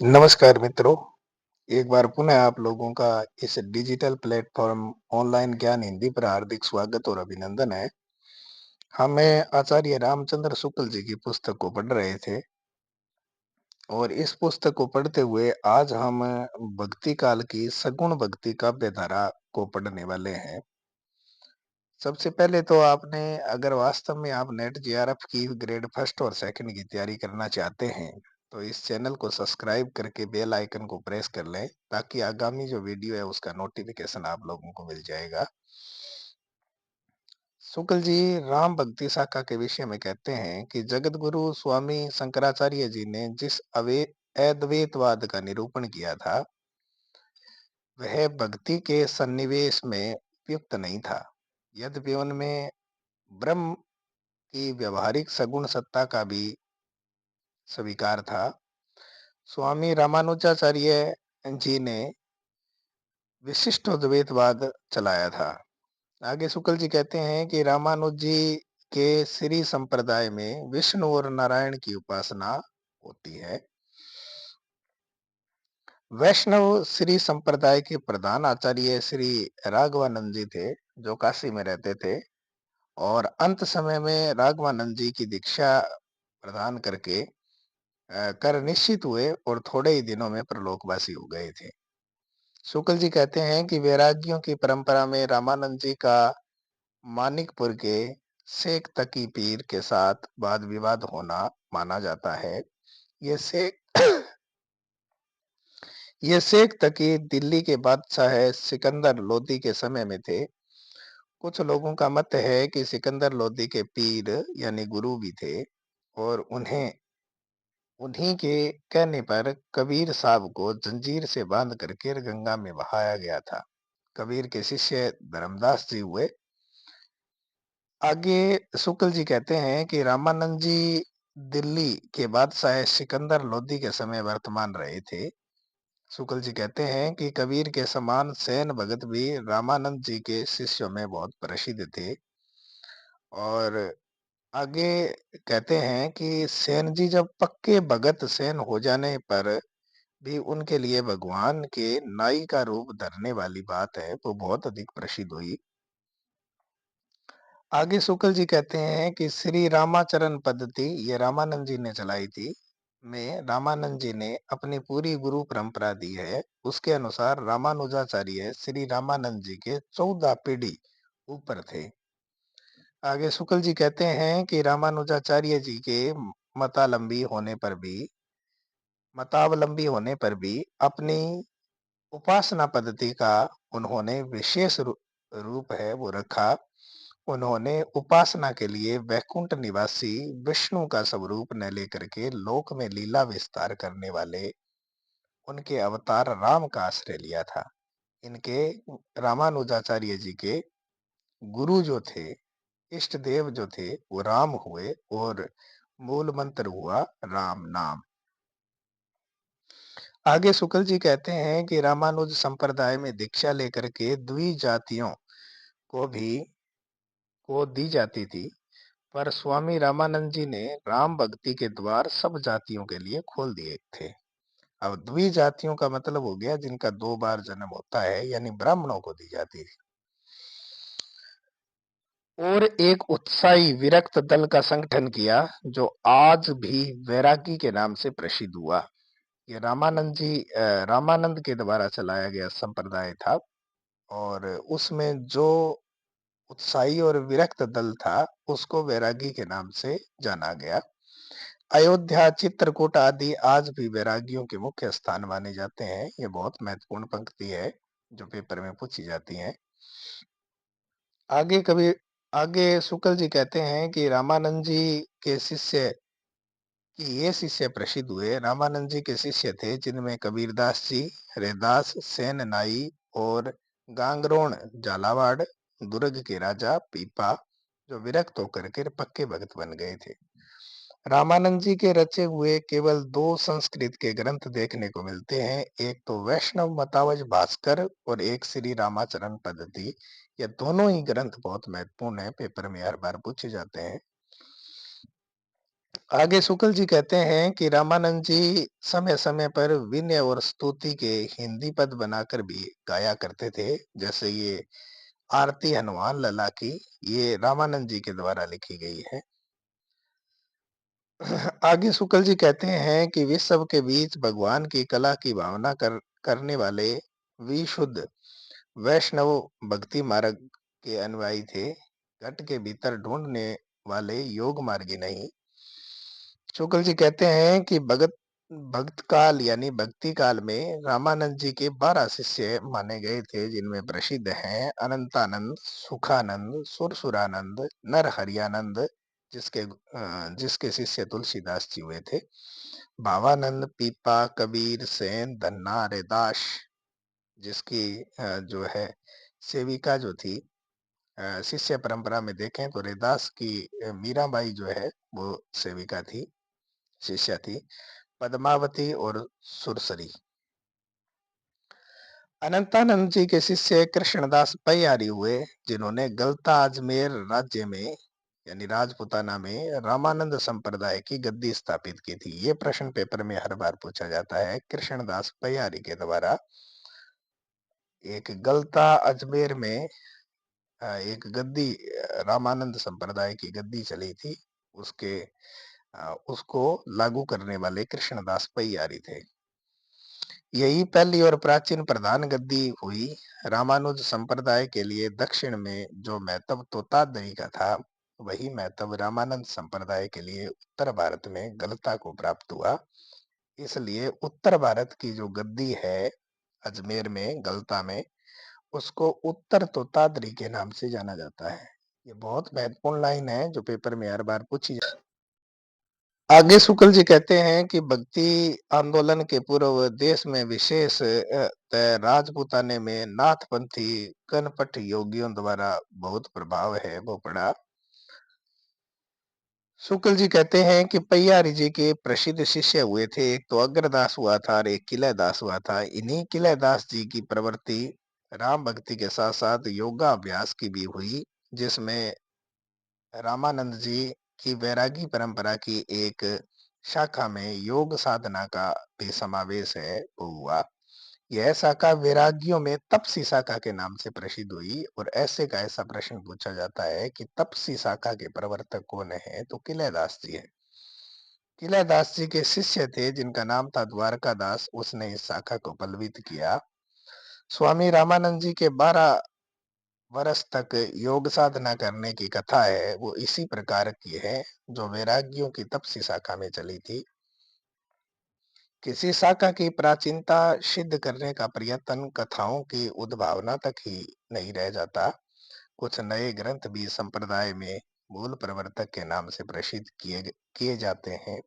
नमस्कार मित्रों, एक बार पुनः आप लोगों का इस डिजिटल प्लेटफ़ॉर्म ऑनलाइन ज्ञान हिंदी पर हार्दिक स्वागत और अभिनंदन है। हमें आचार्य रामचंद्र शुक्ल जी की पुस्तक को पढ़ रहे थे और इस पुस्तक को पढ़ते हुए आज हम भक्ति काल की सगुण भक्ति काव्य धारा को पढ़ने वाले हैं। सबसे पहले तो आपने अगर वास्तव में आप नेट जेआरएफ की ग्रेड फर्स्ट और सेकंड की तैयारी करना चाहते हैं तो इस चैनल को सब्सक्राइब करके बेल आइकन को प्रेस कर लें ताकि आगामी जो वीडियो है उसका नोटिफिकेशन आप लोगों को मिल जाएगा। शुक्ल जी राम भक्ति शाखा के विषय में कहते हैं कि जगत गुरु स्वामी शंकराचार्य जी ने जिस अवे अद्वैतवाद का निरूपण किया था वह भक्ति के सन्निवेश में उपयुक्त नहीं था। यद्यपि उनमें ब्रह्म की व्यवहारिक सगुण सत्ता का भी स्वीकार था। स्वामी रामानुजाचार्य जी ने विशिष्ट द्वैतवाद चलाया था। आगे शुक्ल जी कहते हैं कि रामानुज जी के श्री संप्रदाय में विष्णु और नारायण की उपासना होती है। वैष्णव श्री संप्रदाय के प्रधान आचार्य श्री राघवानंद जी थे जो काशी में रहते थे और अंत समय में राघवानंद जी की दीक्षा प्रदान करके कर निश्चित हुए और थोड़े ही दिनों में परलोकवासी हो गए थे। शुक्ल जी कहते हैं कि वैरागियों की परंपरा में रामानंद जी का मानिकपुर के शेख तकी पीर के साथ वाद विवाद होना माना जाता है। ये शेख ये शेख तकी दिल्ली के बादशाह सिकंदर लोदी के समय में थे। कुछ लोगों का मत है कि सिकंदर लोदी के पीर यानी गुरु भी थे और उन्हें उन्हीं के कहने पर कबीर साहब को जंजीर से बांध कर केर गंगा में बहाया गया था। कबीर के शिष्य धर्मदास जी हुए। आगे शुक्ल जी कहते हैं कि रामानंद जी दिल्ली के बादशाह सिकंदर लोदी के समय वर्तमान रहे थे। शुक्ल जी कहते हैं कि कबीर के समान सैन भगत भी रामानंद जी के शिष्यों में बहुत प्रसिद्ध थे और आगे कहते हैं कि सेन जी जब पक्के भगत सेन हो जाने पर भी उनके लिए भगवान के नाई का रूप धरने वाली बात है वो बहुत अधिक प्रसिद्ध हुई। आगे शुक्ल जी कहते हैं कि श्री रामाचरण पद्धति ये रामानंद जी ने चलाई थी में रामानंद जी ने अपनी पूरी गुरु परंपरा दी है। उसके अनुसार रामानुजाचार्य श्री रामानंद जी के 14 पीढ़ी ऊपर थे। आगे शुक्ल जी कहते हैं कि रामानुजाचार्य जी के मतावलंबी होने पर भी अपनी उपासना पद्धति का उन्होंने विशेष रूप है वो रखा। उन्होंने उपासना के लिए वैकुंठ निवासी विष्णु का स्वरूप न लेकर के लोक में लीला विस्तार करने वाले उनके अवतार राम का आश्रय लिया था। इनके रामानुजाचार्य जी के गुरु जो थे इष्ट देव जो थे वो राम हुए और मूल मंत्र हुआ राम नाम। आगे शुक्ल जी कहते हैं कि रामानुज संप्रदाय में दीक्षा लेकर के द्विजातियों को भी को दी जाती थी पर स्वामी रामानंद जी ने राम भक्ति के द्वार सब जातियों के लिए खोल दिए थे। अब द्विजातियों का मतलब हो गया जिनका 2 बार जन्म होता है यानी ब्राह्मणों को दी जाती थी। और एक उत्साही विरक्त दल का संगठन किया जो आज भी वैरागी के नाम से प्रसिद्ध हुआ। ये रामानंद के द्वारा चलाया गया संप्रदाय था और उसमें जो उत्साही और विरक्त दल था उसको वैरागी के नाम से जाना गया। अयोध्या चित्रकूट आदि आज भी वैरागियों के मुख्य स्थान माने जाते हैं। ये बहुत महत्वपूर्ण पंक्ति है जो पेपर में पूछी जाती है। आगे कभी आगे शुक्ल जी कहते हैं कि रामानंद जी के शिष्य कि ये शिष्य प्रसिद्ध हुए। रामानंद जी के शिष्य थे जिनमें कबीरदास जी, हरिदास, सेन नाई और गांगरोण झालावाड़ दुर्ग के राजा पीपा जो विरक्त होकर के पक्के भगत बन गए थे। रामानंद जी के रचे हुए केवल 2 संस्कृत के ग्रंथ देखने को मिलते हैं, एक तो वैष्णव मतावज भास्कर और एक श्री रामाचरण पद्धति। ये दोनों ही ग्रंथ बहुत महत्वपूर्ण है, पेपर में हर बार पूछे जाते हैं। आगे शुक्ल जी कहते हैं कि रामानंद जी समय-समय पर विनय और स्तुति के हिंदी पद बनाकर भी गाया करते थे। जैसे ये आरती हनुमान लला की, ये रामानंद जी के द्वारा लिखी गई है। आगे शुक्ल जी कहते हैं कि विश्व के बीच भगवान की कला की भावना करने वाले विशुद्ध वैष्णव भक्ति मार्ग के अनुयायी थे। घट के भीतर ढूंढने वाले योग मार्गी नहीं। शुक्ल जी कहते हैं कि भगत भक्त काल यानी भक्ति काल में रामानंद जी के 12 शिष्य माने गए थे, जिनमें प्रसिद्ध हैं अनंतानंद, सुखानंद, सुरसुरानंद, नरहरियानंद, जिसके शिष्य तुलसीदास जी हुए थे, भावानंद, पीपा, कबीर, सेन, धन्ना, रैदास, जिसकी जो है सेविका जो थी, शिष्य परंपरा में देखें तो रैदास की मीराबाई जो है वो सेविका थी, शिष्या थी, पद्मावती और सुरसरी। अनंतानंद जी के शिष्य कृष्णदास पय्यारी हुए, जिन्होंने गलता अजमेर राज्य में यानी राजपुताना में रामानंद संप्रदाय की गद्दी स्थापित की थी। ये प्रश्न पेपर में हर बार पूछा जाता है। कृष्णदास पय्यारी के द्वारा एक गलता अजमेर में एक गद्दी रामानंद संप्रदाय की गद्दी चली थी। उसको लागू करने वाले कृष्णदास पय्यारी थे। यही पहली और प्राचीन प्रधान गद्दी हुई। रामानुज संप्रदाय के लिए दक्षिण में जो महत्व तोतादरी का था, वही महत्व रामानंद संप्रदाय के लिए उत्तर भारत में गलता को प्राप्त हुआ। इसलिए उत्तर भारत की जो गद्दी है अजमेर में, गलता में, उसको उत्तर तोतादरी के नाम से जाना जाता है। ये बहुत महत्वपूर्ण लाइन है जो पेपर में हर बार पूछी। आगे शुक्ल जी कहते हैं कि भक्ति आंदोलन के पूर्व देश में विशेष राजपूताने में नाथपंथी कनपट योगियों द्वारा बहुत प्रभाव है वो पड़ा। शुक्ल जी कहते हैं कि पय्यारी जी के प्रसिद्ध शिष्य हुए थे, एक तो अग्रदास हुआ था और एक किलेदास हुआ था। इन्हीं किलेदास जी की प्रवृत्ति राम भक्ति के साथ साथ योगाभ्यास की भी हुई, जिसमें रामानंद जी की वैरागी परंपरा की एक शाखा में योग साधना का भी समावेश है वो हुआ। यह शाखा वैरागियों में तपसी शाखा के नाम से प्रसिद्ध हुई। और ऐसे का ऐसा प्रश्न पूछा जाता है कि तपसी शाखा के प्रवर्तक कौन है, तो किलेदास जी है। किलेदास जी के शिष्य थे जिनका नाम था द्वारका दास, उसने इस शाखा को बलवित किया। स्वामी रामानंद जी के 12 वर्ष तक योग साधना करने की कथा है वो इसी प्रकार की है, जो वैरागियों की तपसी शाखा में चली थी। किसी शाखा की प्राचीनता सिद्ध करने का प्रयत्न कथाओं की उद्भावना तक ही नहीं रह जाता। कुछ नए ग्रंथ भी संप्रदाय में मूल प्रवर्तक के नाम से प्रसिद्ध किए जाते हैं।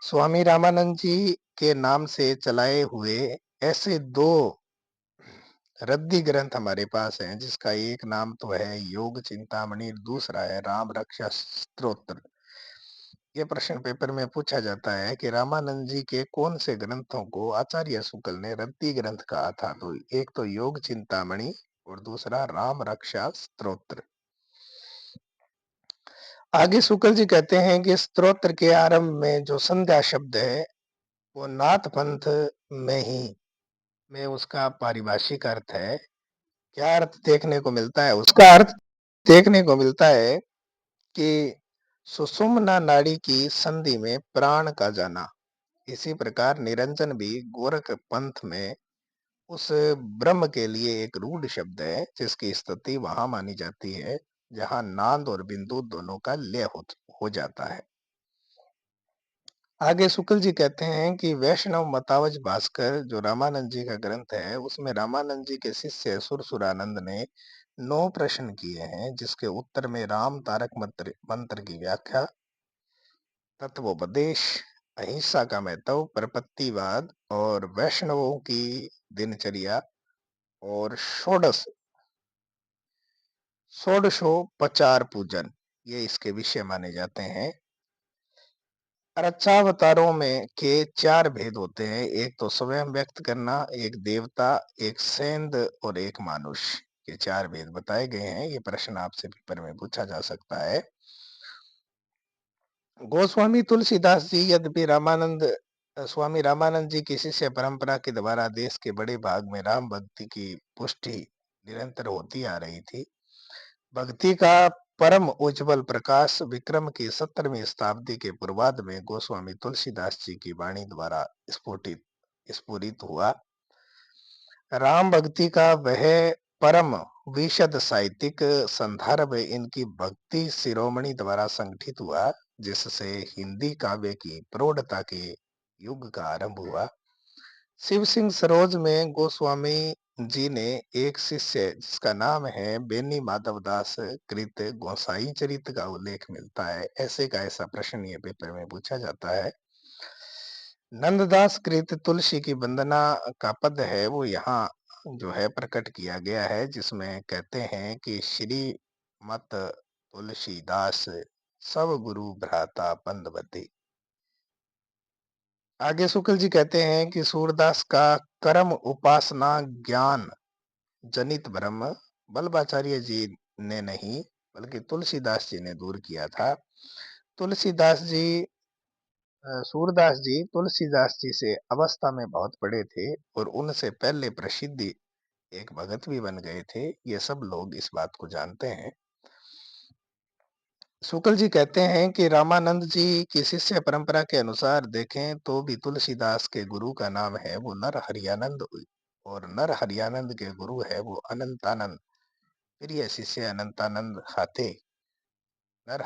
स्वामी रामानंद जी के नाम से चलाए हुए ऐसे 2 रद्दी ग्रंथ हमारे पास हैं, जिसका एक नाम तो है योग चिंतामणि, दूसरा है राम रक्षा स्तोत्र। ये प्रश्न पेपर में पूछा जाता है कि रामानंद जी के कौन से ग्रंथों को आचार्य शुक्ल ने रद्दी ग्रंथ कहा था, तो एक तो योग चिंतामणि और दूसरा राम रक्षा स्तोत्र। आगे शुक्ल जी कहते हैं कि स्तोत्र के आरंभ में जो संध्या शब्द है वो नाथ पंथ में ही में उसका पारिभाषिक अर्थ है। क्या अर्थ देखने को मिलता है? उसका अर्थ देखने को मिलता है कि सुषुम्ना नाड़ी की संधि में प्राण का जाना। इसी प्रकार निरंजन भी गोरख पंथ में उस ब्रह्म के लिए एक रूढ़ शब्द है, जिसकी स्थिति वहां मानी जाती है जहां नाद और बिंदु दोनों का लय हो जाता है। आगे शुक्ल जी कहते हैं कि वैष्णव मतावज भास्कर जो रामानंद जी का ग्रंथ है, उसमें रामानंद जी के शिष्य सुरसुरानंद ने 9 प्रश्न किए हैं, जिसके उत्तर में राम तारक मंत्र मंत्र की व्याख्या, तत्वोपदेश, अहिंसा का महत्व, प्रपत्तिवाद और वैष्णवों की दिनचर्या और षोडशोपचार पूजन, ये इसके विषय माने जाते हैं। अर्चावतारों में के 4 भेद होते हैं, एक तो स्वयं व्यक्त करना, एक देवता, एक सेंध और एक मानुष। ये 4 भेद बताए गए हैं। ये प्रश्न आपसे पेपर में पूछा जा सकता है। गोस्वामी तुलसीदास जी यद्यपि स्वामी रामानंद जी की शिष्य परंपरा के द्वारा देश के बड़े भाग में राम भक्ति की पुष्टि निरंतर होती आ रही थी। भक्ति का परम उज्जवल प्रकाश विक्रम की 17वीं शताब्दी के पूर्वार्ध में गोस्वामी तुलसीदास जी की वाणी द्वारा स्फुटित स्फुरित हुआ। राम भक्ति का वह परम विशद साहित्यिक संदर्भ इनकी भक्ति शिरोमणि द्वारा संगठित हुआ, जिससे हिंदी काव्य की प्रौढ़ता के युग का आरंभ हुआ। शिव सिंह सरोज में गोस्वामी जी ने एक शिष्य जिसका नाम है बेनी माधव दास कृत गोसाई चरित का उल्लेख मिलता है। ऐसे का ऐसा प्रश्न ये पेपर में पूछा जाता है। नंददास कृत तुलसी की वंदना का पद है वो यहाँ जो है प्रकट किया गया है, जिसमें कहते हैं कि श्री मत तुलसीदास सब गुरु भ्राता बंधवती। आगे शुक्ल जी कहते हैं कि सूरदास का कर्म उपासना ज्ञान जनित भ्रम बल्लभाचार्य जी ने नहीं बल्कि तुलसीदास जी ने दूर किया था। तुलसीदास जी सूरदास जी तुलसीदास जी से अवस्था में बहुत बड़े थे और उनसे पहले प्रसिद्धि एक भगत भी बन गए थे। ये सब लोग इस बात को जानते हैं। शुक्ल जी कहते हैं कि रामानंद जी की शिष्य परंपरा के अनुसार देखें तो भी तुलसीदास के गुरु का नाम है वो नर हरियानंद और नर हरियानंद के गुरु है वो अनंतानंद। प्रिय शिष्य अनंतानंद हाथे नर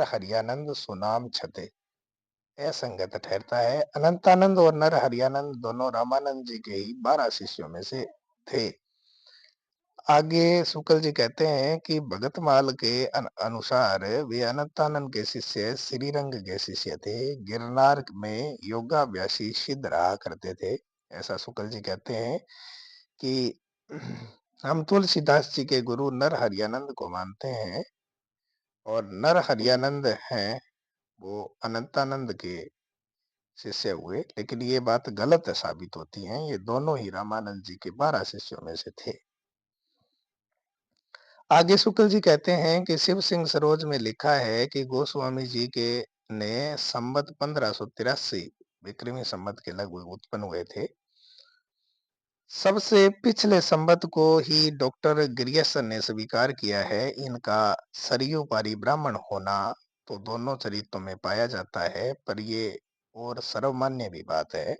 हरियानंद सुनाम छते असंगत ठहरता है। अनंतानंद और नर हरियानंद दोनों रामानंद जी के ही 12 शिष्यों में से थे। आगे शुक्ल जी कहते हैं कि भगतमाल के अनुसार वे अनंतानंद के शिष्य श्रीरंग के शिष्य थे। गिरनार में योगाभ्यासी सिद्ध रहा करते थे। ऐसा शुक्ल जी कहते हैं कि हम तुलसीदास जी के गुरु नर हरियानंद को मानते हैं और नर हरियानंद हैं वो अनंतानंद के शिष्य हुए, लेकिन ये बात गलत साबित होती है। ये दोनों ही रामानंद जी के 12 शिष्यों में से थे। आगे शुक्ल जी कहते हैं कि शिव सिंह सरोज में लिखा है कि गोस्वामी जी के ने संवत 1583 विक्रमी संवत के लगभग उत्पन्न हुए थे। सबसे पिछले संवत को ही डॉक्टर गिरियसन ने स्वीकार किया है। इनका सरयू पारी ब्राह्मण होना तो दोनों चरित्रों में पाया जाता है, पर ये और सर्वमान्य भी बात है।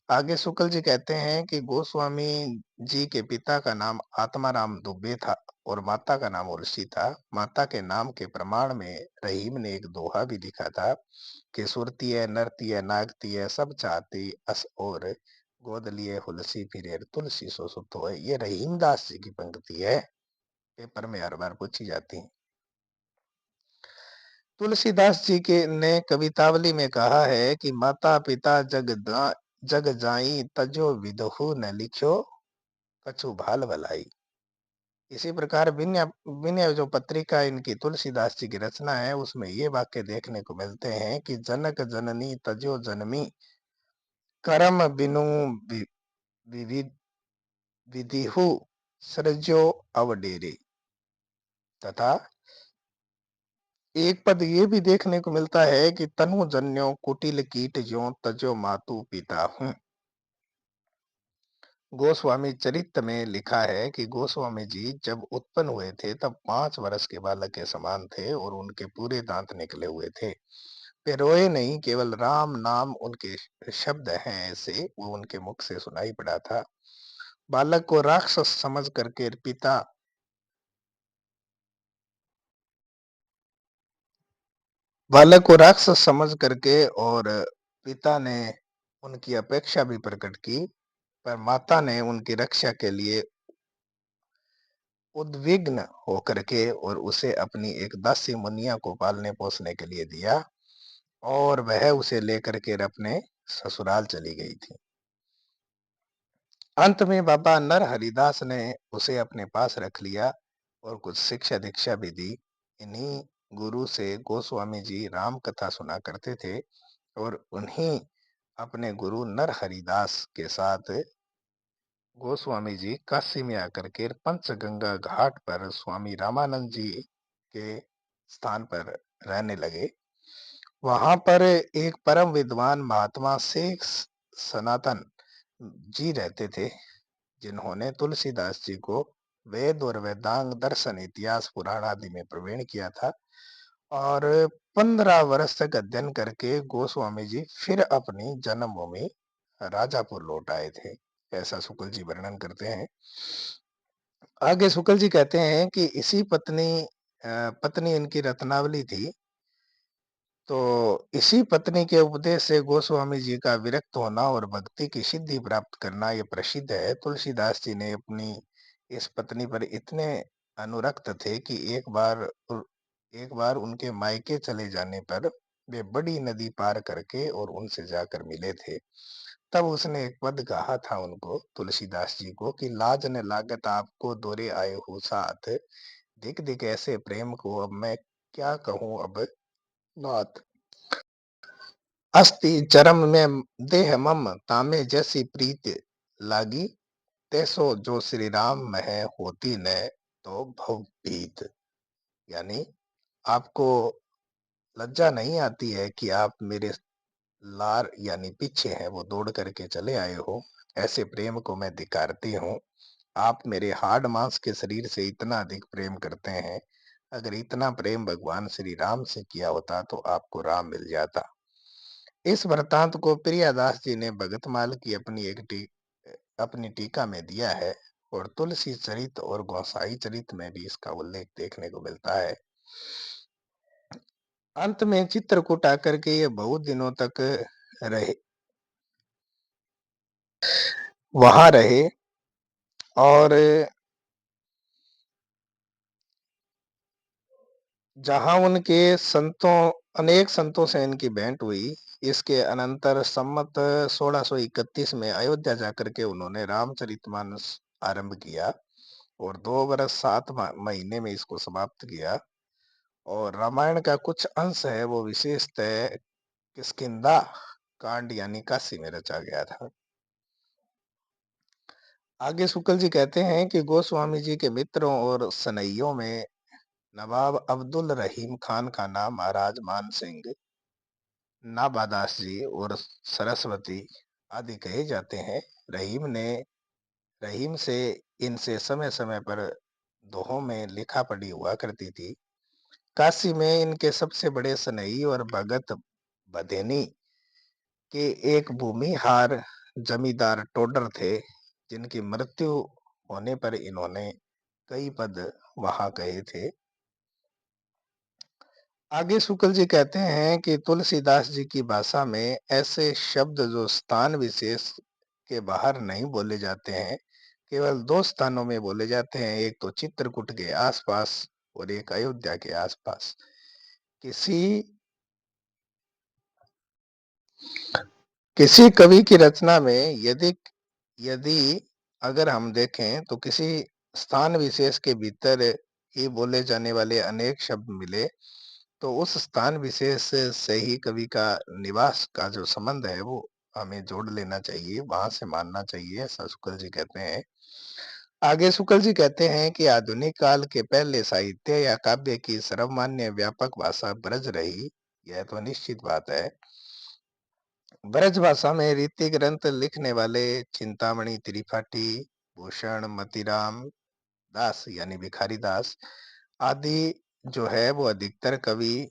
आगे शुक्ल जी कहते हैं कि गोस्वामी जी के पिता का नाम आत्माराम दुबे था और माता का नाम उर्सी था। माता के नाम के प्रमाण में रहीम ने एक दोहा भी लिखा था कि सुरती है नरती है नागती है सब चाहती अस और गोद लिए हुलसी फिरे तुलसी सो सुत होए। ये रहीम दास जी की पंक्ति है, पेपर में हर बार पूछी जाती है। तुलसीदास जी के ने कवितावली में कहा है कि माता पिता जग जाई तजो विदहु न लिखो कछु भाल भलाई। इसी प्रकार विनय विनय जो पत्रिका इनकी तुलसीदास जी की रचना है उसमें ये वाक्य देखने को मिलते हैं कि जनक जननी तजो जन्मी करम बिनु विविध विधिहु सृजो अवडेरे। तथा एक पद ये भी देखने को मिलता है कि तनु जन्यो कुटिल कीट ज्यों तजो मातु पिता हूँ। गोस्वामी चरित्र में लिखा है कि गोस्वामी जी जब उत्पन्न हुए थे तब 5 वर्ष के बालक के समान थे और उनके पूरे दांत निकले हुए थे। वे रोए नहीं, केवल राम नाम उनके शब्द हैं ऐसे वो उनके मुख से सुनाई पड़ा था। बालक को राक्षस समझ करके बालक को राक्षस समझ करके और पिता ने उनकी अपेक्षा भी प्रकट की, पर माता ने उनकी रक्षा के लिए उद्विग्न होकर के और उसे अपनी एक दासी मुनिया को पालने पोसने के लिए दिया और वह उसे लेकर के अपने ससुराल चली गई थी। अंत में बाबा नर हरिदास ने उसे अपने पास रख लिया और कुछ शिक्षा दीक्षा भी दी। इन्हीं गुरु से गोस्वामी जी राम कथा सुना करते थे और उन्हीं अपने गुरु नर हरिदास के साथ गोस्वामी जी काशी में आकर के पंचगंगा घाट पर स्वामी रामानंद जी के स्थान पर रहने लगे। वहां पर एक परम विद्वान महात्मा शेख सनातन जी रहते थे, जिन्होंने तुलसीदास जी को वेद और वेदांग दर्शन इतिहास पुराण आदि में प्रवीण किया था। और 15 वर्ष तक अध्ययन करके गोस्वामी जी फिर अपनी जन्मभूमि राजापुर लौट आए थे, ऐसा शुक्ल जी वर्णन करते हैं। आगे शुक्ल जी कहते हैं कि इसी पत्नी इनकी रत्नावली थी। तो इसी पत्नी के उपदेश से गोस्वामी जी का विरक्त होना और भक्ति की सिद्धि प्राप्त करना ये प्रसिद्ध है। तुलसीदास जी ने अपनी इस पत्नी पर इतने अनुरक्त थे कि एक बार उनके मायके चले जाने पर वे बड़ी नदी पार करके और उनसे जाकर मिले थे। तब उसने एक पद कहा था उनको, तुलसीदास जी को, कि लाज न लागत आपको दोरे आए हो साथ, दिख दिख ऐसे प्रेम को अब मैं क्या कहूँ अब बात। अस्ति चरम में देह मम तामे जैसी प्रीत लागी, तैसो जो श्री राम मह होती न तो भव भीत। यानी आपको लज्जा नहीं आती है कि आप मेरे लार यानी पीछे हैं वो दौड़ करके चले आए हो। ऐसे प्रेम को मैं धिक्कारती हूँ। आप मेरे हाड़ मांस के शरीर से इतना अधिक प्रेम करते हैं। अगर इतना प्रेम भगवान श्री राम से किया होता तो आपको राम मिल जाता। इस वृत्तांत को प्रियादास जी ने भगतमाल की अपनी टीका में दिया है। और तुलसी चरित और गोसाई चरित में भी इसका उल्लेख देखने को मिलता है। अंत में चित्रकूट आकर के ये बहुत दिनों तक रहे, वहां रहे। और जहां उनके अनेक संतों से इनकी भेंट हुई। इसके अनंतर संमत 1631 में अयोध्या जाकर के उन्होंने रामचरितमानस आरंभ किया और 2 वर्ष 7 महीने में इसको समाप्त किया। और रामायण का कुछ अंश है वो विशेषतः किष्किंधा कांड यानी काशी में रचा गया था। आगे शुक्ल जी कहते हैं कि गोस्वामी जी के मित्रों और सनइयों में नवाब अब्दुल रहीम खान का नाम महाराज मान सिंह, नाबादास जी और सरस्वती आदि कहे जाते हैं। रहीम से इनसे समय समय पर दोहों में लिखा पढ़ी हुआ करती थी। काशी में इनके सबसे बड़े सनई और भगत बधेनी के एक भूमिहार जमींदार टोडर थे, जिनकी मृत्यु होने पर इन्होंने कई पद वहां कहे थे। आगे शुक्ल जी कहते हैं कि तुलसीदास जी की भाषा में ऐसे शब्द जो स्थान विशेष के बाहर नहीं बोले जाते हैं, केवल 2 स्थानों में बोले जाते हैं, एक तो चित्रकूट के आसपास और एक अयोध्या के आसपास। किसी किसी कवि की रचना में यदि यदि अगर हम देखें तो किसी स्थान विशेष के भीतर ही बोले जाने वाले अनेक शब्द मिले, तो उस स्थान विशेष से ही कवि का निवास का जो संबंध है वो हमें जोड़ लेना चाहिए, वहां से मानना चाहिए, ऐसा शुक्ल जी कहते हैं। आगे शुक्ल जी कहते हैं कि आधुनिक काल के पहले साहित्य या काव्य की सर्वमान्य व्यापक भाषा ब्रज रही, यह तो निश्चित बात है। ब्रज भाषा में रीति ग्रंथ लिखने वाले चिंतामणि त्रिपाठी, भूषण मतीराम दास यानी भिखारी दास आदि जो है वो अधिकतर कवि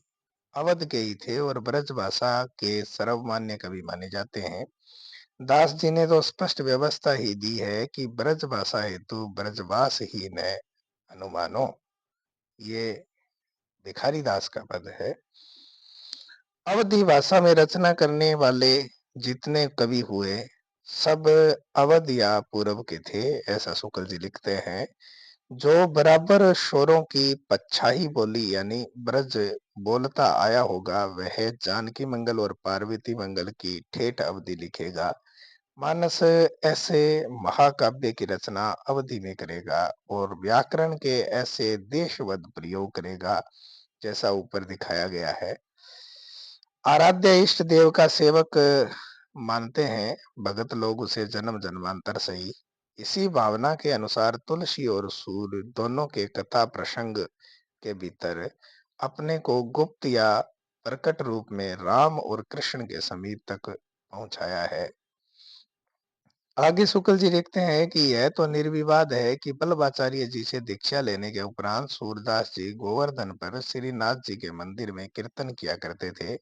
अवध के ही थे और ब्रज भाषा के सर्वमान्य कवि माने जाते हैं। दास जी ने तो स्पष्ट व्यवस्था ही दी है कि ब्रज भाषा हेतु ब्रजवास ही न अनुमानो। ये भिखारी दास का पद है। अवधी भाषा में रचना करने वाले जितने कवि हुए सब अवध या पूर्व के थे, ऐसा शुक्ल जी लिखते हैं। जो बराबर शोरों की पच्छाही बोली यानी ब्रज बोलता आया होगा, वह जानकी मंगल और पार्वती मंगल की ठेठ अवधि लिखेगा। मानस ऐसे महाकाव्य की रचना अवधि में करेगा और व्याकरण के ऐसे देशवद प्रयोग करेगा जैसा ऊपर दिखाया गया है। आराध्य इष्ट देव का सेवक मानते हैं भगत लोग उसे जन्म जन्मांतर से ही। इसी भावना के अनुसार तुलसी और सूर्य दोनों के कथा प्रसंग के भीतर अपने को गुप्त या प्रकट रूप में राम और कृष्ण के समीप तक पहुंचाया है। आगे शुक्ल जी लिखते हैं कि यह तो निर्विवाद है कि बल्लभाचार्य जी से दीक्षा लेने के उपरांत सूरदास जी गोवर्धन पर श्रीनाथ जी के मंदिर में कीर्तन किया करते थे।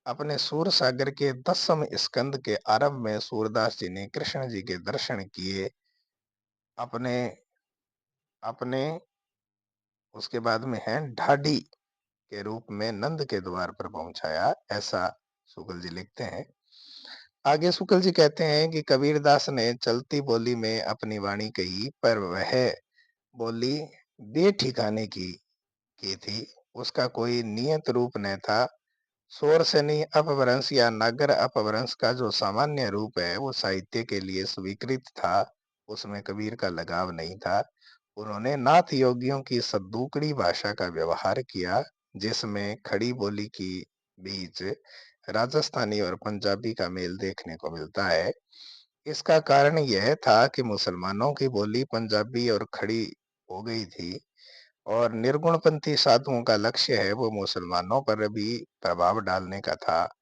अपने सूर सागर के 10वें स्कंद के आरंभ में सूरदास जी ने कृष्ण जी के दर्शन किए। अपने अपने उसके बाद में है ढाडी के रूप में नंद के द्वार पर पहुंचाया, ऐसा शुक्ल जी लिखते हैं। आगे शुक्ल जी कहते हैं कि कबीरदास ने चलती बोली में अपनी वाणी कही, पर वह बोली बेठिकाने की थी। उसका कोई नियत रूप न था। शोरसनी अपभ्रंश या नागर अपभ्रंश का जो सामान्य रूप है वो साहित्य के लिए स्वीकृत था, उसमें कबीर का लगाव नहीं था। उन्होंने नाथ योगियों की सद्दुकड़ी भाषा का व्यवहार किया, जिसमें खड़ी बोली की बीच राजस्थानी और पंजाबी का मेल देखने को मिलता है। इसका कारण यह था कि मुसलमानों की बोली पंजाबी और खड़ी हो गई थी, और निर्गुणपंथी साधुओं का लक्ष्य है वो मुसलमानों पर भी प्रभाव डालने का था।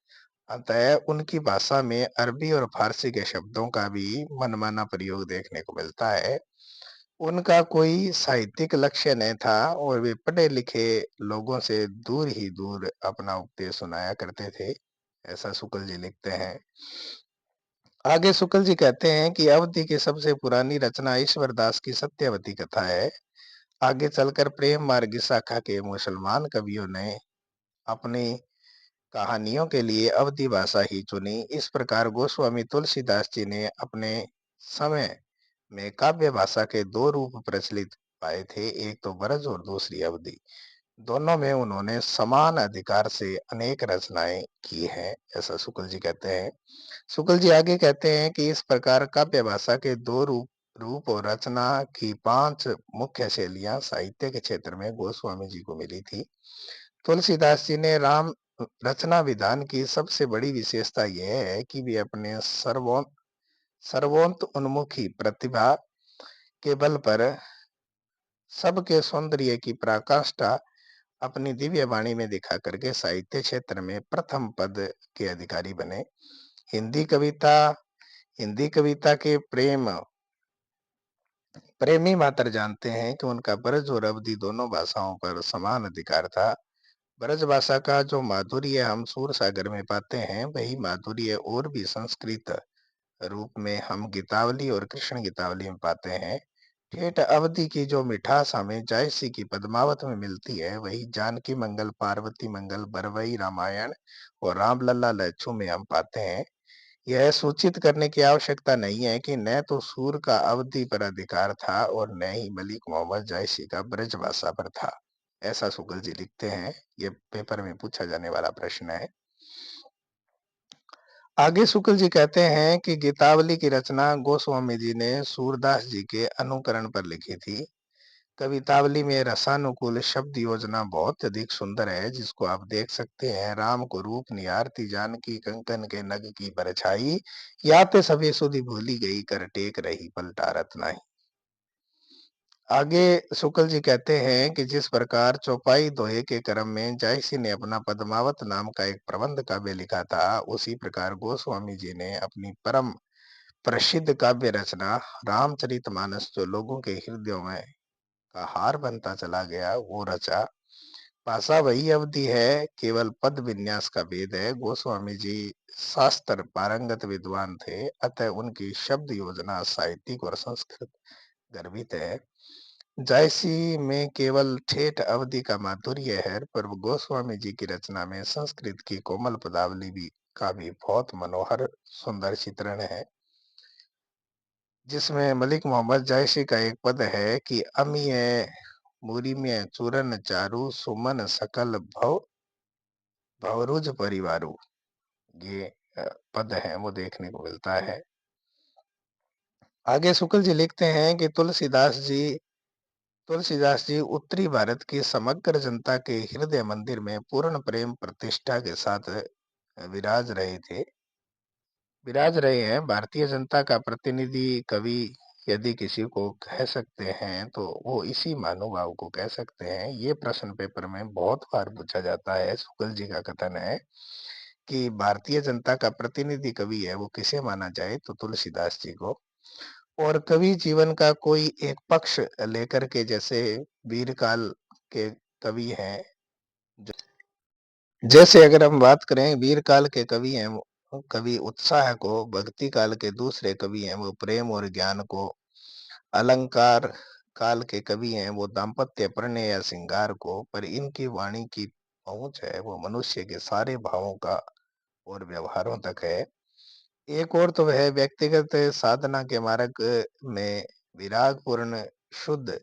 अतः उनकी भाषा में अरबी और फारसी के शब्दों का भी मनमाना प्रयोग देखने को मिलता है। उनका कोई साहित्यिक लक्ष्य नहीं था और वे पढ़े लिखे लोगों से दूर ही दूर अपना उपदेश सुनाया करते थे, ऐसा शुक्ल जी लिखते हैं। आगे शुक्ल जी कहते हैं कि अवधि की सबसे पुरानी रचना ईश्वर दास की सत्यवती कथा है। आगे चलकर प्रेम मार्ग शाखा के मुसलमान कवियों ने अपनी कहानियों के लिए अवधी भाषा ही चुनी। इस प्रकार गोस्वामी तुलसीदास जी ने अपने समय में काव्य भाषा के दो रूप प्रचलित पाए थे, एक तो ब्रज और दूसरी अवधी। दोनों में उन्होंने समान अधिकार से अनेक रचनाएं की हैं, ऐसा शुक्ल जी कहते हैं। शुक्ल जी आगे कहते हैं कि इस प्रकार काव्य भाषा के दो रूप रूप और रचना की 5 मुख्य शैलियां साहित्य के क्षेत्र में गोस्वामी जी को मिली थी। तुलसीदास जी ने राम रचना विधान की सबसे बड़ी विशेषता यह है कि वे अपने सर्वोन्त उन्मुखी प्रतिभा के बल पर सबके सौंदर्य की पराकाष्ठा अपनी दिव्य वाणी में दिखा करके साहित्य क्षेत्र में प्रथम पद के अधिकारी बने। हिंदी कविता हिंदी कविता के प्रेमी मात्र जानते हैं कि उनका ब्रज और अवधी दोनों भाषाओं पर समान अधिकार था। ब्रज भाषा का जो माधुर्य हम सूर सागर में पाते हैं, वही माधुर्य और भी संस्कृत रूप में हम गीतावली और कृष्ण गीतावली में पाते हैं। ठेठ अवधि की जो मिठास हमें जायसी की पद्मावत में मिलती है, वही जानकी मंगल, पार्वती मंगल, बरवई रामायण और रामलला लच्छू में हम पाते हैं। यह सूचित करने की आवश्यकता नहीं है कि न तो सूर का अवधि पर अधिकार था और न ही मलिक मोहम्मद जायसी का ब्रज भाषा पर था, ऐसा शुक्ल जी लिखते हैं। ये पेपर में पूछा जाने वाला प्रश्न है। आगे शुक्ल जी कहते हैं कि गीतावली की रचना गोस्वामी जी ने सूरदास जी के अनुकरण पर लिखी थी। कवितावली में रसानुकूल शब्द योजना बहुत अधिक सुंदर है, जिसको आप देख सकते हैं। राम को रूप निहारती जानकी, कंकन के नग की परछाई, याते सभी सुधि भूली गई, कर टेक रही पलटा रत नाही। आगे शुक्ल जी कहते हैं कि जिस प्रकार चौपाई दोहे के क्रम में जायसी ने अपना पद्मावत नाम का एक प्रबंध काव्य लिखा था, उसी प्रकार गोस्वामी जी ने अपनी परम प्रसिद्ध काव्य रचना रामचरितमानस, जो लोगों के हृदयों में का हार बनता चला गया, वो रचा। भाषा वही अवधि है, केवल पद विन्यास का भेद है। गोस्वामी जी शास्त्र पारंगत विद्वान थे, अतः उनकी शब्द योजना साहित्यिक और संस्कृत गर्भित है। जायसी में केवल ठेठ अवधि का माधुर्य है, पर गोस्वामी जी की रचना में संस्कृत की कोमल पदावली भी का भी बहुत मनोहर सुंदर चित्रण है, जिसमें मलिक मोहम्मद जायसी का एक पद है कि अमीय मुरीम्य चूरन चारु सुमन सकल भवरुज परिवारु। ये पद है वो देखने को मिलता है। आगे शुक्ल जी लिखते हैं कि तुलसीदास जी उत्तरी भारत की समग्र जनता के हृदय मंदिर में पूर्ण प्रेम प्रतिष्ठा के साथ विराज रहे हैं। भारतीय जनता का प्रतिनिधि कवि यदि किसी को कह सकते हैं, तो वो इसी महानुभाव को कह सकते हैं। ये प्रश्न पेपर में बहुत बार पूछा जाता है। शुक्ल जी का कथन है कि भारतीय जनता का प्रतिनिधि कवि है, वो किसे माना जाए, तो तुलसीदास जी को। और कवि जीवन का कोई एक पक्ष लेकर के, जैसे वीर काल के कवि हैं, जैसे अगर हम बात करें वीर काल के कवि हैं, वो कवि उत्साह को, भक्ति काल के दूसरे कवि हैं वो प्रेम और ज्ञान को, अलंकार काल के कवि हैं वो दाम्पत्य, प्रणय या श्रृंगार को, पर इनकी वाणी की पहुंच है वो मनुष्य के सारे भावों का और व्यवहारों तक है। एक और तो वह व्यक्तिगत साधना के मार्ग में विराग पूर्ण शुद्ध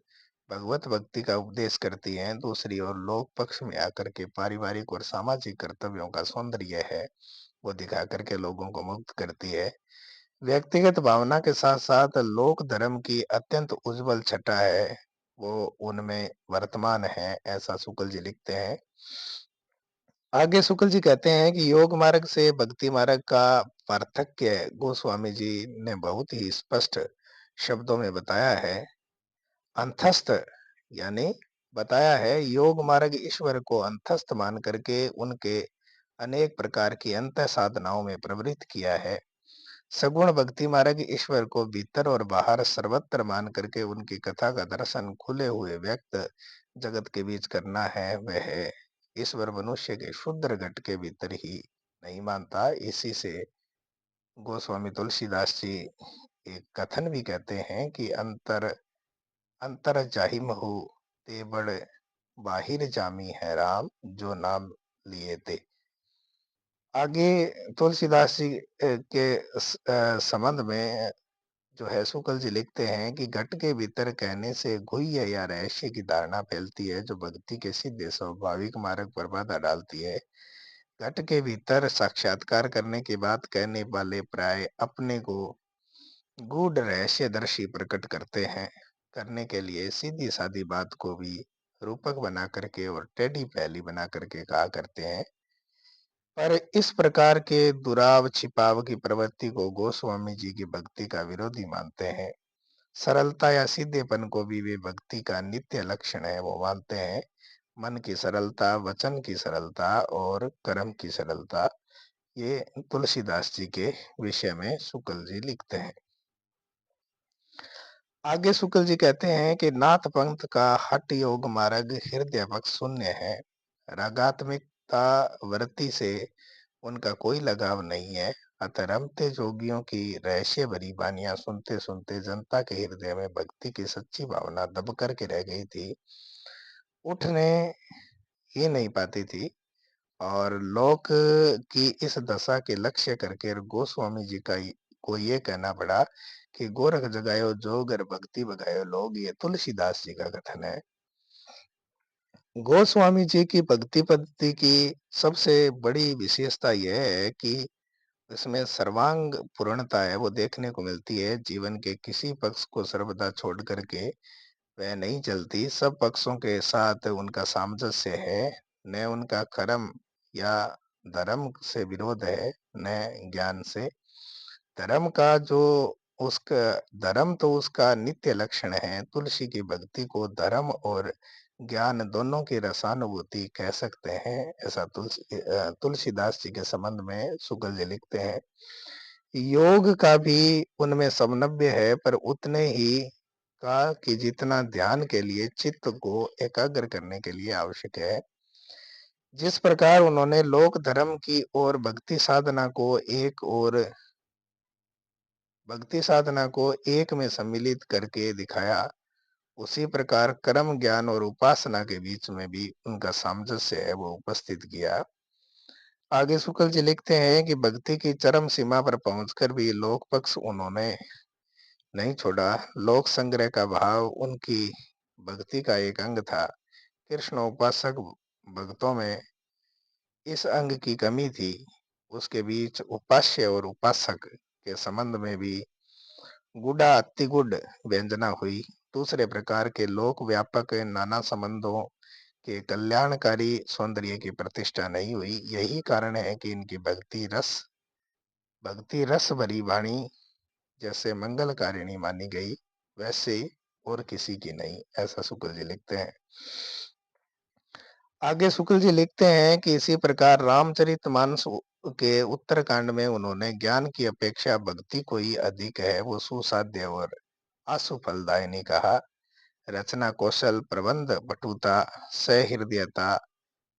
भगवत भक्ति का उपदेश करती हैं। दूसरी ओर लोक पक्ष में आकर के पारिवारिक और सामाजिक कर्तव्यों का सौंदर्य है वो दिखा करके लोगों को मुक्त करती है। व्यक्तिगत भावना के साथ साथ लोक धर्म की अत्यंत उज्जवल छटा है वो उनमें वर्तमान है, ऐसा शुक्ल जी लिखते हैं। आगे शुक्ल जी कहते हैं कि योग मार्ग से भक्ति मार्ग का पार्थक्य गोस्वामी जी ने बहुत ही स्पष्ट शब्दों में बताया है। अंतस्थ यानी बताया है, योग मार्ग ईश्वर को अंतस्थ मान करके उनके अनेक प्रकार की अंत साधनाओं में प्रवृत्त किया है। सगुण भक्ति मार्ग ईश्वर को भीतर और बाहर सर्वत्र मान करके उनकी कथा का दर्शन खुले हुए व्यक्त जगत के बीच करना है। वह ईश्वर मनुष्य के शुद्र घट के भीतर ही नहीं मानता। इसी से गोस्वामी तुलसीदास जी एक कथन भी कहते हैं कि अंतर अंतर जाहिम हो ते बड़ बाहिर जामी है राम, जो नाम लिए ते। आगे तुलसीदास जी के संबंध में जो है शुक्ल जी लिखते हैं कि घट के भीतर कहने से गुह्य या रहस्य की धारणा फैलती है जो भक्ति के सीधे स्वाभाविक मार्ग पर बाधा डालती है। घट के भीतर साक्षात्कार करने की बात कहने वाले प्राय अपने को गूढ़ रहस्यदर्शी प्रकट करते हैं। करने के लिए सीधी सादी बात को भी रूपक बना करके और टेढ़ी पहेली बना करके कहा करते हैं। पर इस प्रकार के दुराव छिपाव की प्रवृत्ति को गोस्वामी जी की भक्ति का विरोधी मानते हैं। सरलता या सीधेपन को भी वे भक्ति का नित्य लक्षण है वो मानते हैं। मन की सरलता, वचन की सरलता और कर्म की सरलता, ये तुलसीदास जी के विषय में शुक्ल जी लिखते हैं। आगे शुक्ल जी कहते हैं कि नाथ पंथ का हठ योग मार्ग हृदय पक्ष शून्य है। रागात्मिकता वृत्ति से उनका कोई लगाव नहीं है। अतः रमते जोगियों की रहस्य भरी वानियां सुनते सुनते जनता के हृदय में भक्ति की सच्ची भावना दब करके रह गई थी, उठने ही नहीं पाती थी। और लोक की इस दशा के लक्ष्य करके गोस्वामी जी का को ये कहना पड़ा कि गोरख जगायो जोगर भक्ति बगायो लोग, ये तुलसीदास जी का कथन है। गोस्वामी जी की भक्ति पद्धति की सबसे बड़ी विशेषता यह है कि इसमें सर्वांग पूर्णता है वो देखने को मिलती है। जीवन के किसी पक्ष को सर्वदा छोड़ करके वह नहीं चलती। सब पक्षों के साथ उनका सामंजस्य है। न उनका कर्म या धर्म से विरोध है, न ज्ञान से। धर्म का जो उसका धर्म तो उसका नित्य लक्षण है। तुलसी की भक्ति को धर्म और ज्ञान दोनों की रसानुभूति कह सकते हैं, ऐसा तुलसीदास जी के संबंध में शुक्ल जी लिखते हैं। योग का भी उनमें समन्वय है, पर उतने ही का कि जितना ध्यान के लिए चित्त को एकाग्र करने के लिए आवश्यक है। जिस प्रकार उन्होंने लोक धर्म की और भक्ति साधना को एक में सम्मिलित करके दिखाया, उसी प्रकार कर्म, ज्ञान और उपासना के बीच में भी उनका सामंजस्य है वो उपस्थित किया। आगे शुक्ल जी लिखते हैं कि भक्ति की चरम सीमा पर पहुंचकर भी लोक पक्ष उन्होंने नहीं छोड़ा। लोक संग्रह का भाव उनकी भक्ति का एक अंग था। कृष्ण उपासक भक्तों में इस अंग की कमी थी। उसके बीच उपास्य और उपासक के संबंध में भी गुड़ा अतिगुड व्यंजना हुई। दूसरे प्रकार के लोक व्यापक नाना संबंधों के कल्याणकारी सौंदर्य की प्रतिष्ठा नहीं हुई। यही कारण है कि इनकी भक्ति रस भरी वाणी जैसे मंगलकारिणी मानी गई। वैसे और किसी की नहीं, ऐसा शुक्ल जी लिखते हैं। आगे शुक्ल जी लिखते हैं कि इसी प्रकार रामचरितमानस के उत्तरकांड में उन्होंने ज्ञान की अपेक्षा भक्ति को ही अधिक है वो सुसाध्य और आशुफलदायिनी कहा। रचना कौशल, प्रबंध पटुता, सहृदयता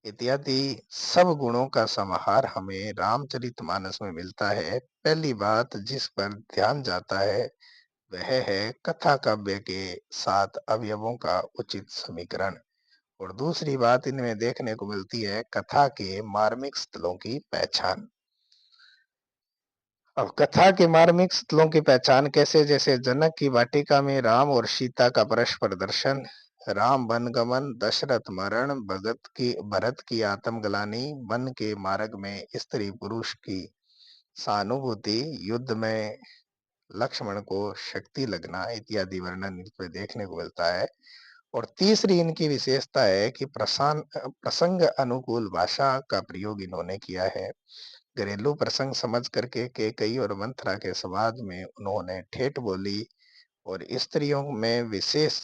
इत्यादि सब गुणों का समाहार हमें रामचरितमानस में मिलता है। पहली बात जिस पर ध्यान जाता है वह है कथा काव्य के सात अवयवों का उचित समीकरण, और दूसरी बात इनमें देखने को मिलती है कथा के मार्मिक स्थलों की पहचान। अब कथा के मार्मिक स्थलों की पहचान कैसे? जैसे जनक की वाटिका में राम और सीता का परस्पर दर्शन, राम वन गमन, दशरथ मरण, भरत की आत्मग्लानि, वन के मार्ग में स्त्री पुरुष की सहानुभूति, युद्ध में लक्ष्मण को शक्ति लगना इत्यादि वर्णन इसमें देखने को मिलता है। और तीसरी इनकी विशेषता है कि प्रसंग अनुकूल भाषा का प्रयोग इन्होंने किया है। घरेलू प्रसंग समझ करके केकई और मंथरा के संवाद में उन्होंने ठेठ बोली और स्त्रियों में विशेष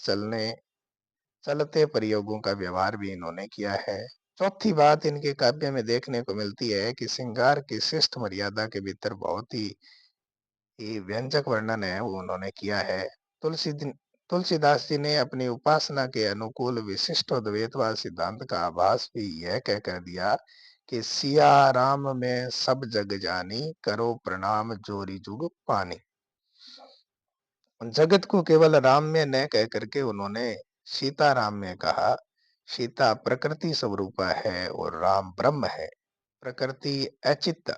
चलते प्रयोगों का व्यवहार भी इन्होंने किया है। चौथी बात इनके काव्य में देखने को मिलती है कि श्रृंगार की शिष्ट मर्यादा के भीतर बहुत ही व्यंजक वर्णन है वो उन्होंने किया है। तुलसी तुलसीदास जी ने अपनी उपासना के अनुकूल विशिष्ट द्वैतवाद सिद्धांत का आभास भी यह कहकर दिया कि सिया राम में सब जग जानी, करो प्रणाम जोरी जुग पानी। जगत को केवल राम में न कह करके उन्होंने सीता राम में कहा। सीता प्रकृति स्वरूपा है और राम ब्रह्म है। प्रकृति अचित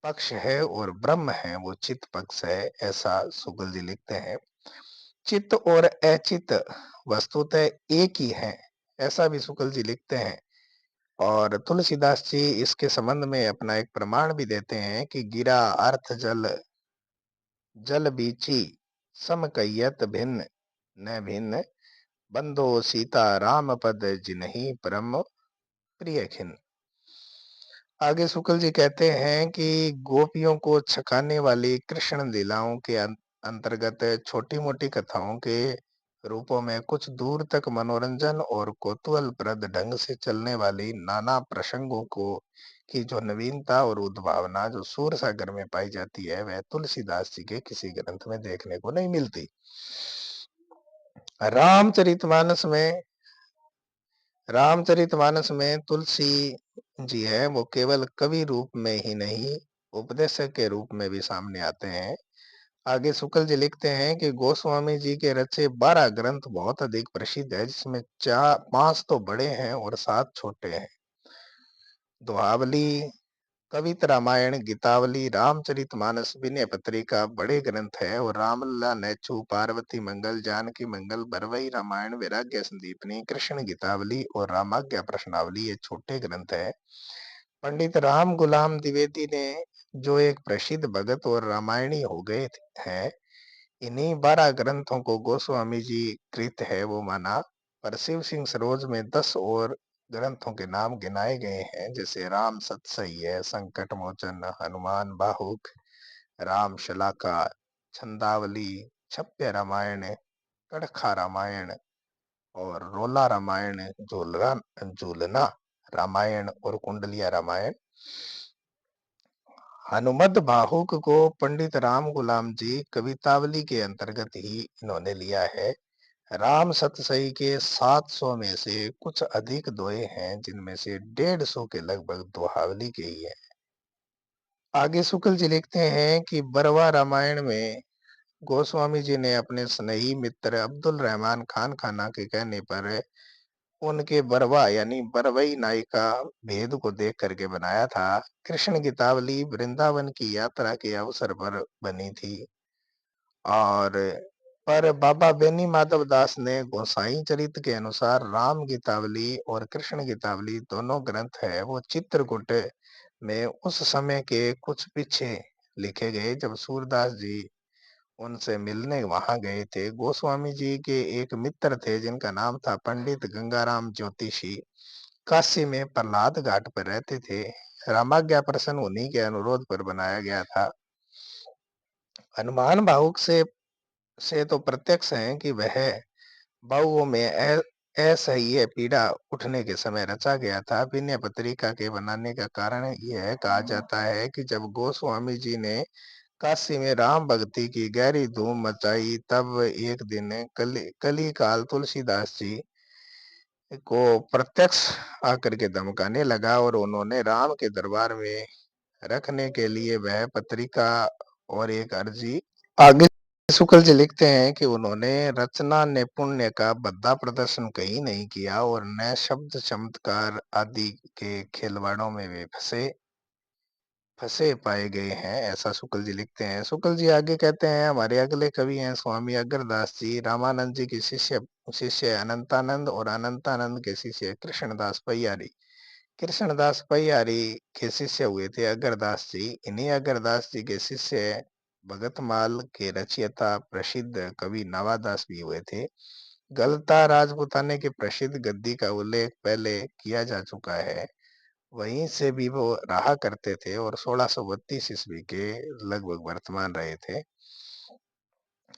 पक्ष है और ब्रह्म है वो चित पक्ष है, ऐसा शुक्ल जी लिखते हैं। चित्त और अचित वस्तुतः एक ही है, ऐसा भी शुक्ल जी लिखते हैं। और तुलसीदास जी इसके संबंध में अपना एक प्रमाण भी देते हैं कि गिरा अर्थ जल जल बीची सम कयत भिन्न न भिन्न, बंधो सीता राम पद जिन्हि परम प्रिय खिन। आगे शुक्ल जी कहते हैं कि गोपियों को छकाने वाली कृष्ण लीलाओं के अंतर्गत छोटी मोटी कथाओं के रूपों में कुछ दूर तक मनोरंजन और कौतूहलप्रद ढंग से चलने वाली नाना प्रसंगों को की जो नवीनता और उद्भावना जो सूर सागर में पाई जाती है वह तुलसीदास जी के किसी ग्रंथ में देखने को नहीं मिलती। रामचरितमानस में रामचरितमानस में तुलसी जी है वो केवल कवि रूप में ही नहीं उपदेशक के रूप में भी सामने आते हैं। आगे शुक्ल जी लिखते हैं कि गोस्वामी जी के रचे 12 ग्रंथ बहुत अधिक प्रसिद्ध है, जिसमें चार 5 तो बड़े हैं और 7 छोटे हैं। दोहावली, कवित रामायण, गीतावली, रामचरितमानस, विनय पत्रिका बड़े ग्रंथ है, और रामलला, नैचु, पार्वती मंगल, जानकी मंगल, बरवई रामायण, वैराग्य संदीपनी, कृष्ण गीतावली और रामाज्ञा प्रश्नावली ये छोटे ग्रंथ है। पंडित राम गुलाम द्विवेदी ने जो एक प्रसिद्ध भगत और रामायणी हो गए हैं, इन्हीं 12 ग्रंथों को गोस्वामी जी कृत है वो माना। पर शिव सिंह सरोज में 10 और ग्रंथों के नाम गिनाए गए हैं, जैसे राम सतसई है, संकट मोचन, हनुमान बाहुक, राम शलाका, छंदावली, छप्य रामायण, कड़खा रामायण और रोला रामायण, झूलना रामायण और कुंडलिया रामायण। हनुमत बाहुक को पंडित राम गुलाम जी कवितावली के अंतर्गत ही इन्होंने लिया है। राम सतसई के 700 में से कुछ अधिक दोहे हैं, जिनमें से 150 के लगभग दोहावली के ही है। आगे शुक्ल जी लिखते हैं कि बरवा रामायण में गोस्वामी जी ने अपने स्नेही मित्र अब्दुल रहमान खान खाना के कहने पर उनके बरवा यानी बरवई नायिका भेद को देख करके बनाया था। कृष्ण गीतावली वृंदावन की यात्रा के अवसर पर बनी थी। और पर बाबा बेनी माधव दास ने गोसाई चरित के अनुसार राम गीतावली और कृष्ण गीतावली दोनों ग्रंथ है वो चित्रकूट में उस समय के कुछ पीछे लिखे गए, जब सूरदास जी उनसे मिलने वहां गए थे। गोस्वामी जी के एक मित्र थे जिनका नाम था पंडित गंगाराम ज्योतिषी, काशी में प्रहलाद घाट पर रहते थे। रामाज्ञा प्रसन्न उन्हीं के अनुरोध पर बनाया गया था। हनुमान बाहुक से से तो प्रत्यक्ष है कि वह बाहुओं में असह्य पीड़ा उठने के समय रचा गया था। विनय पत्रिका के बनाने का कारण यह कहा जाता है कि जब गोस्वामी जी ने काशी में राम भक्ति की गहरी धूम मचाई, तब एक दिन कली काल तुलसीदास जी को प्रत्यक्ष आकर के धमकाने लगा और उन्होंने राम के दरबार में रखने के लिए वह पत्रिका और एक अर्जी आगे शुक्ल जी लिखते हैं कि उन्होंने रचना नैपुण्य का भद्दा प्रदर्शन कहीं नहीं किया और न शब्द चमत्कार आदि के खिलवाड़ों में वे फंसे फंसे पाए गए हैं, ऐसा शुक्ल जी लिखते हैं। शुक्ल जी आगे कहते हैं, हमारे अगले कवि हैं स्वामी अग्रदास जी। रामानंद जी के शिष्य शिष्य अनंतानंद और अनंतानंद के शिष्य कृष्णदास पय्यारी। कृष्णदास पय्यारी के शिष्य हुए थे अग्रदास जी। इन्हीं अग्रदास जी के शिष्य भगतमाल के रचयिता प्रसिद्ध कवि नवादास भी हुए थे। गलता राजपुताने के प्रसिद्ध गद्दी का उल्लेख पहले किया जा चुका है। वहीं से भी वो रहा करते थे और 1632 ईस्वी के लगभग वर्तमान रहे थे।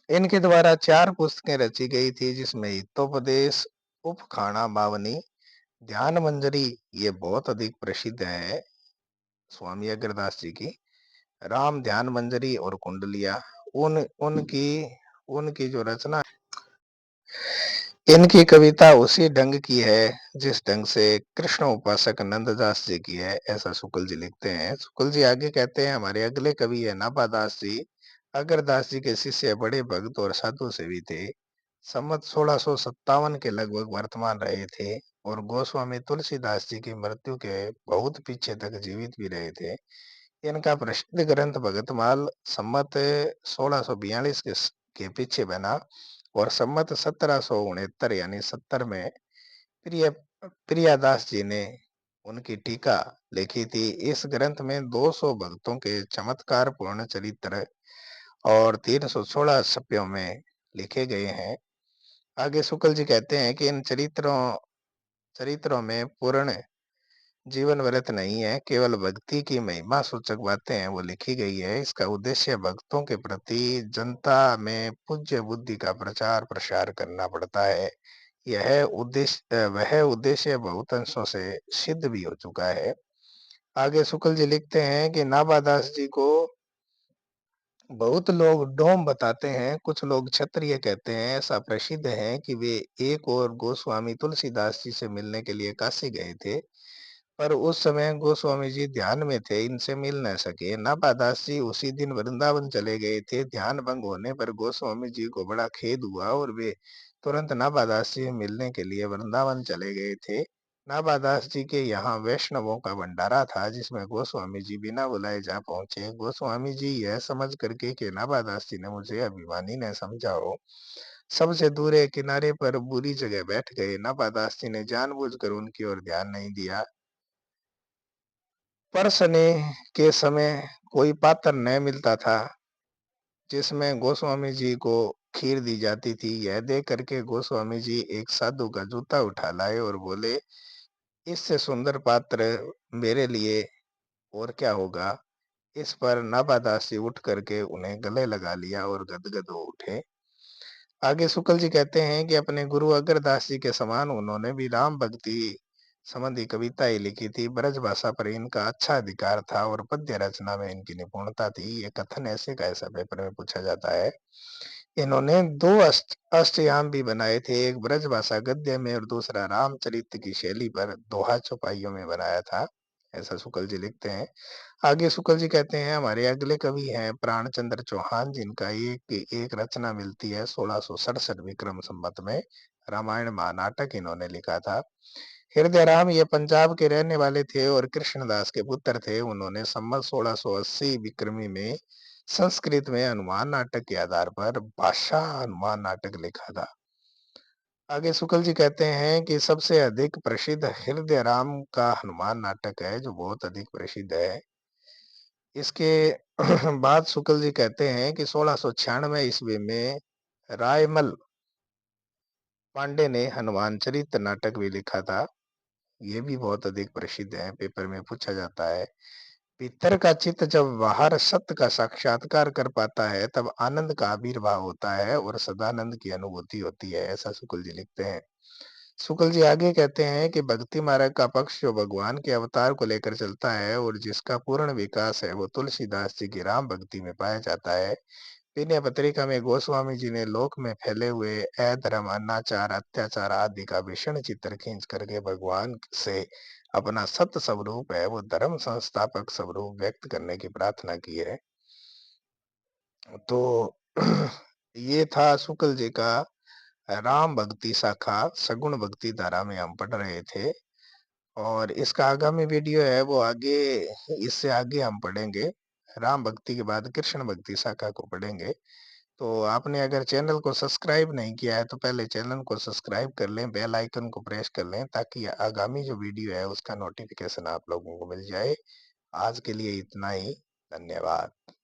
इनके द्वारा 4 पुस्तकें रची गई थी, जिसमें हितोपदेश, उपखाणा बावनी, ध्यान मंजरी ये बहुत अधिक प्रसिद्ध है स्वामी अग्रदास जी की। राम ध्यान मंजरी और कुंडलिया उन उनकी उनकी जो रचना, इनकी कविता उसी ढंग की है जिस ढंग से कृष्ण उपासक नंददास जी की है, ऐसा शुक्ल जी लिखते हैं। शुक्ल जी आगे कहते हैं, हमारे अगले कवि है नाभादास जी। अग्रदास जी के शिष्य बड़े भक्त और साधु सेवी थे। संवत 1657 के लगभग वर्तमान रहे थे और गोस्वामी तुलसीदास जी की मृत्यु के बहुत पीछे तक जीवित भी रहे थे। इनका प्रसिद्ध ग्रंथ भगतमाल संमत 1642 के पीछे बना और संमत 1769 यानी 70 में प्रिय प्रियादास जी ने उनकी टीका लिखी थी। इस ग्रंथ में 200 भक्तों के चमत्कार पूर्ण चरित्र और 316 छप्यों में लिखे गए हैं। आगे शुक्ल जी कहते हैं कि इन चरित्रों चरित्रों में पूर्ण जीवन व्रत नहीं है, केवल भक्ति की महिमा सूचक बातें हैं वो लिखी गई है। इसका उद्देश्य भक्तों के प्रति जनता में पूज्य बुद्धि का प्रचार प्रसार करना पड़ता है। वह उद्देश्य बहुत अंशों से सिद्ध भी हो चुका है। आगे शुक्ल जी लिखते हैं कि नाभादास जी को बहुत लोग डोम बताते हैं, कुछ लोग क्षत्रिय कहते हैं। ऐसा प्रसिद्ध है कि वे एक और गोस्वामी तुलसीदास जी से मिलने के लिए काशी गए थे, पर उस समय गोस्वामी जी ध्यान में थे, इनसे मिल न सके। नाभादास जी उसी दिन वृंदावन चले गए थे। ध्यान भंग होने पर गोस्वामी जी को बड़ा खेद हुआ और वे तुरंत नाभादास जी से मिलने के लिए वृंदावन चले गए थे। नाभादास जी के यहाँ वैष्णवों का भंडारा था, जिसमें गोस्वामी जी बिना बुलाए जा पहुंचे। गोस्वामी जी यह समझ करके कि नाभादास जी ने मुझे अभिमानी न समझा हो, सबसे दूर किनारे पर बुरी जगह बैठ गए। नाभादास जी ने जानबूझकर उनकी ओर ध्यान नहीं दिया। परसने के समय कोई पात्र न मिलता था जिसमें गोस्वामी जी को खीर दी जाती थी। यह देख करके गोस्वामी जी एक साधु का जूता उठा लाए और बोले, इससे सुंदर पात्र मेरे लिए और क्या होगा। इस पर नाभादास जी उठ करके उन्हें गले लगा लिया और गदगद हो उठे। आगे शुक्ल जी कहते हैं कि अपने गुरु अग्रदास जी के समान उन्होंने भी राम भक्ति संबंधी कविताएं लिखी थी। ब्रज भाषा पर इनका अच्छा अधिकार था और पद्य रचना में इनकी निपुणता थी। ये कथन ऐसे का ऐसा पेपर में पूछा जाता है। इन्होंने दो अष्टयाम भी बनाए थे, एक ब्रज भाषा गद्य में और दूसरा रामचरित की शैली पर दोहा चौपाइयों में बनाया था, ऐसा शुक्ल जी लिखते हैं। आगे शुक्ल जी कहते हैं, हमारे अगले कवि हैं प्राणचंद्र चौहान, जिनका एक एक रचना मिलती है 1667 विक्रम संवत में। रामायण महानाटक इन्होंने लिखा था। हृदय राम ये पंजाब के रहने वाले थे और कृष्णदास के पुत्र थे। उन्होंने संवत 1680 विक्रमी में संस्कृत में हनुमान नाटक के आधार पर भाषा हनुमान नाटक लिखा था। आगे शुक्ल जी कहते हैं कि सबसे अधिक प्रसिद्ध हृदय राम का हनुमान नाटक है, जो बहुत अधिक प्रसिद्ध है। इसके बाद शुक्ल जी कहते हैं कि 1696 ईस्वी में रायमल पांडे ने हनुमान चरित नाटक भी लिखा था। ये भी बहुत अधिक प्रसिद्ध है, पेपर में पूछा जाता है। पितर का चित्त जब बाहर सत्य का साक्षात्कार कर पाता है, तब आनंद का आविर्भाव होता है और सदानंद की अनुभूति होती है, ऐसा शुक्ल जी लिखते हैं। शुक्ल जी आगे कहते हैं कि भक्ति मार्ग का पक्ष जो भगवान के अवतार को लेकर चलता है और जिसका पूर्ण विकास है, वो तुलसीदास जी की राम भक्ति में पाया जाता है। विनय पत्रिका में गोस्वामी जी ने लोक में फैले हुए अधर्म, अनाचार, अत्याचार आदि का भीषण चित्र खींच करके भगवान से अपना सत्य स्वरूप है, वो धर्म संस्थापक स्वरूप व्यक्त करने की प्रार्थना की है। तो ये था शुक्ल जी का राम भक्ति शाखा सगुण भक्ति धारा में हम पढ़ रहे थे। और इसका आगामी वीडियो है वो आगे, इससे आगे हम पढ़ेंगे। राम भक्ति के बाद कृष्ण भक्ति शाखा को पढ़ेंगे। तो आपने अगर चैनल को सब्सक्राइब नहीं किया है तो पहले चैनल को सब्सक्राइब कर लें, बेल आइकन को प्रेस कर लें ताकि आगामी जो वीडियो है उसका नोटिफिकेशन आप लोगों को मिल जाए। आज के लिए इतना ही। धन्यवाद।